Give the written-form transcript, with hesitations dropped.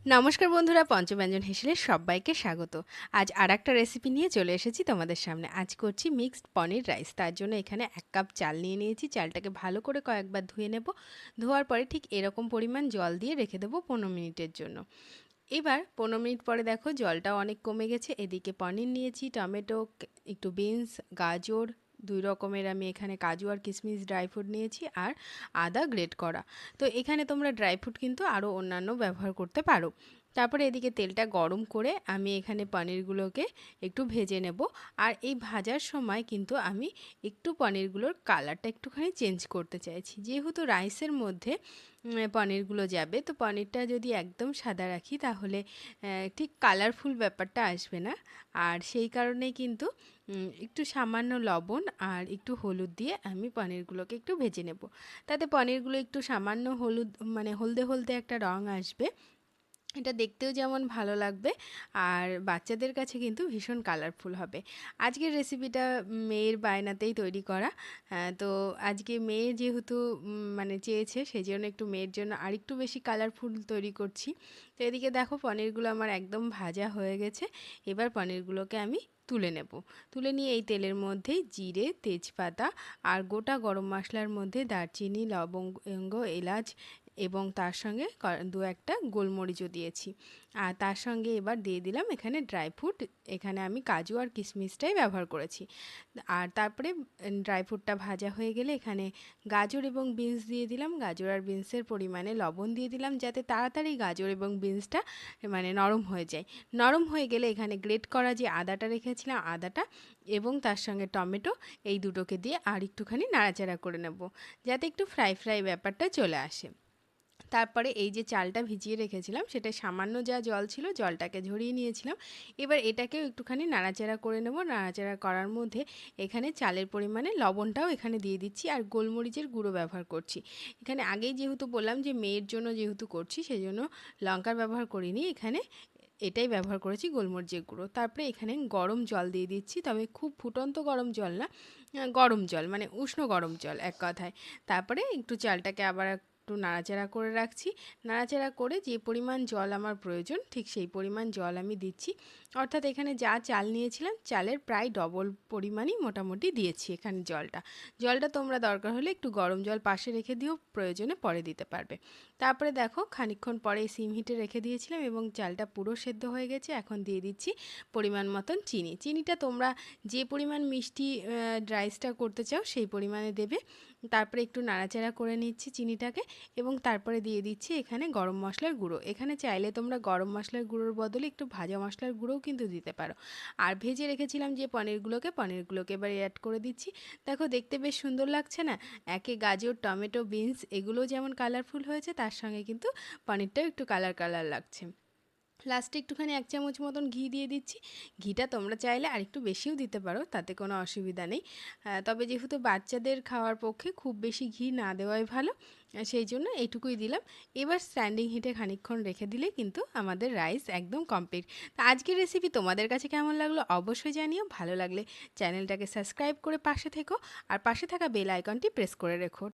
নমস্কার বন্ধুরা, পঞ্চব্যঞ্জন হেসেলে সবাইকে স্বাগত। আজ আরেকটা রেসিপি নিয়ে চলে এসেছি তোমাদের সামনে। আজ করছি মিক্সড পনির রাইস। তার জন্য এখানে 1 কাপ চাল নিয়ে নিয়েছি। চালটাকে ভালো করে কয়েকবার ধুয়ে নেব। ধোয়ার পরে ঠিক এরকম পরিমাণ জল দিয়ে রেখে দেবো 15 মিনিটের জন্য। এবার 15 মিনিট পরে দেখো জলটাও অনেক কমে গেছে। এদিকে পনির নিয়েছি, টমেটো, একটু বিনস, গাজর, 2 রকমের আমি এখানে কাজু আর কিশমিশ ড্রাই ফ্রুট নিয়েছি, আর আদা গ্রেট করা। তো এখানে তোমরা ড্রাই ফ্রুট কিন্তু আরও অন্যান্য ব্যবহার করতে পারো। তারপরে এদিকে তেলটা গরম করে আমি এখানে পনিরগুলোকে একটু ভেজে নেব। আর এই ভাজার সময় কিন্তু আমি একটু পনিরগুলোর কালারটা একটুখানি চেঞ্জ করতে চাইছি। যেহেতু রাইসের মধ্যে পনিরগুলো যাবে, তো পনিরটা যদি একদম সাদা রাখি তাহলে ঠিক কালারফুল ব্যাপারটা আসবে না। আর সেই কারণেই কিন্তু একটু সামান্য লবণ আর একটু হলুদ দিয়ে আমি পনিরগুলোকে একটু ভেজে নেব। তাতে পনিরগুলো একটু সামান্য হলুদ, মানে হলদে হলদে একটা রং আসবে। এটা দেখতেও যেমন ভালো লাগবে, আর বাচ্চাদের কাছে কিন্তু ভীষণ কালারফুল হবে। আজকের রেসিপিটা মেয়ের বায়নাতেই তৈরি করা। তো আজকে মেয়ে যেহেতু মানে চেয়েছে, সেই জন্য একটু মেয়ের জন্য আরেকটু বেশি কালারফুল তৈরি করছি। তো এদিকে দেখো পনিরগুলো আমার একদম ভাজা হয়ে গেছে। এবার পনিরগুলোকে আমি তুলে নেব। তুলে নিয়ে এই তেলের মধ্যেই জিরে, তেজপাতা আর গোটা গরম মশলার মধ্যে দারচিনি, লবঙ্গ, এলাচ এবং তার সঙ্গে 2-1টা গোলমরিচও দিয়েছি। আর তার সঙ্গে এবার দিয়ে দিলাম এখানে ড্রাই ফ্রুট। এখানে আমি কাজু আর কিশমিশটাই ব্যবহার করেছি। আর তারপরে ড্রাই ফ্রুটটা ভাজা হয়ে গেলে এখানে গাজর এবং বিনস দিয়ে দিলাম। গাজর আর বিনসের পরিমাণে লবণ দিয়ে দিলাম, যাতে তাড়াতাড়ি গাজর এবং বিনসটা মানে নরম হয়ে যায়। নরম হয়ে গেলে এখানে গ্রেট করা যে আদাটা রেখেছিলাম, আদাটা এবং তার সঙ্গে টমেটো, এই দুটোকে দিয়ে আর একটুখানি নাড়াচাড়া করে নেব, যাতে একটু ফ্রাই ফ্রাই ব্যাপারটা চলে আসে। তারপরে এই যে চালটা ভিজিয়ে রেখেছিলাম, সেটা সামান্য যা জল ছিল জলটাকে ঝরিয়ে নিয়েছিলাম। এবার এটাকেও একটুখানি নাড়াচাড়া করে নেব। নাড়াচাড়া করার মধ্যে এখানে চালের পরিমাণে লবণটাও এখানে দিয়ে দিচ্ছি, আর গোলমরিচের গুঁড়ো ব্যবহার করছি। এখানে আগেই যেহেতু বললাম যে মেয়ের জন্য যেহেতু করছি, সেই জন্য লঙ্কার ব্যবহার করিনি, এখানে এটাই ব্যবহার করেছি, গোলমরিচের গুঁড়ো। তারপরে এখানে গরম জল দিয়ে দিচ্ছি, তবে খুব ফুটন্ত গরম জল না, গরম জল মানে উষ্ণ গরম জল এক কথায়। তারপরে একটু চালটাকে আবার একটু নাড়াচাড়া করে রাখছি। নাড়াচাড়া করে যে পরিমাণ জল আমার প্রয়োজন ঠিক সেই পরিমাণ জল আমি দিচ্ছি। অর্থাৎ এখানে যা চাল নিয়েছিলাম চালের প্রায় ডবল পরিমাণই মোটামুটি দিয়েছি এখানে জলটা। জলটা তোমরা দরকার হলে একটু গরম জল পাশে রেখে দিও, প্রয়োজনে পরে দিতে পারবে। তারপরে দেখো খানিকক্ষণ পরে সিম হিটে রেখে দিয়েছিলাম এবং চালটা পুরো সেদ্ধ হয়ে গেছে। এখন দিয়ে দিচ্ছি পরিমাণ মতন চিনি। চিনিটা তোমরা যে পরিমাণ মিষ্টি রাইসটা করতে চাও সেই পরিমাণে দেবে। তারপরে একটু নাড়াচাড়া করে নিচ্ছি চিনিটাকে, এবং তারপরে দিয়ে দিচ্ছি এখানে গরম মশলার গুঁড়ো। এখানে চাইলে তোমরা গরম মশলার গুঁড়োর বদলে একটু ভাজা মশলার গুঁড়োও কিন্তু দিতে পারো। আর ভেজে রেখেছিলাম যে পনিরগুলোকে এবার অ্যাড করে দিচ্ছি। দেখো দেখতে বেশ সুন্দর লাগছে না? একে গাজর, টমেটো, বিনস এগুলোও যেমন কালারফুল হয়েছে, তার সঙ্গে কিন্তু পনিরটাও একটু কালার কালার লাগছে। লাস্টে একটুখানি 1 চামচ মতন ঘি দিয়ে দিচ্ছি। ঘিটা তোমরা চাইলে আরেকটু বেশিও দিতে পারো, তাতে কোনো অসুবিধা নেই। তবে যেহেতু বাচ্চাদের খাওয়ার পক্ষে খুব বেশি ঘি না দেওয়াই ভালো, সেই জন্য এইটুকুই দিলাম। এবার স্ট্যান্ডিং হিটে খানিকক্ষণ রেখে দিলে কিন্তু আমাদের রাইস একদম কমপ্লিট। তো আজকের রেসিপি তোমাদের কাছে কেমন লাগলো অবশ্যই জানিও। ভালো লাগলে চ্যানেলটাকে সাবস্ক্রাইব করে পাশে থেকো, আর পাশে থাকা বেল আইকনটি প্রেস করে রেখো।